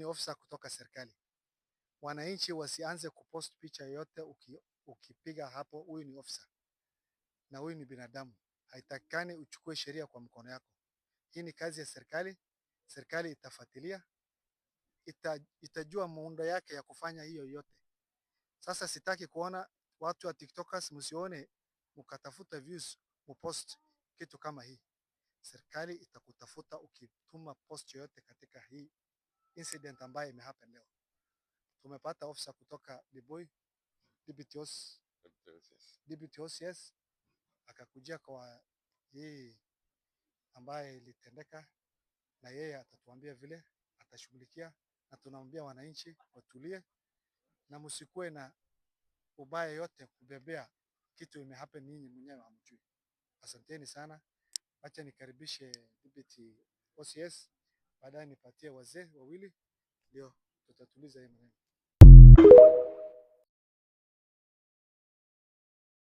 ni ofisa kutoka serikali. Wananchi wasianze kupost picha yote ukipiga hapo, huyu ni ofisa na huyu ni binadamu. Haitakikani uchukue sheria kwa mkono yako. Hii ni kazi ya serikali. Serikali itafuatilia, itajua muundo yake ya kufanya hiyo yote. Sasa sitaki kuona watu wa TikTokers, msione mkatafuta views mupost kitu kama hii. Serikali itakutafuta ukituma post yoyote katika hii incident ambayo imehappen leo. Tumepata ofisa kutoka Liboi, Deputy OCS akakujia kwa hii ambaye ilitendeka, na yeye atatuambia vile atashughulikia, na tunaambia wananchi watulie na msikuwe na ubaya yote kubebea kitu imehappen nyinyi mwenyewe hamjui. Asanteni sana. Acha nikaribishe Deputy OCS, baadaye nipatie wazee wawili ndio tutatuliza hii maneno.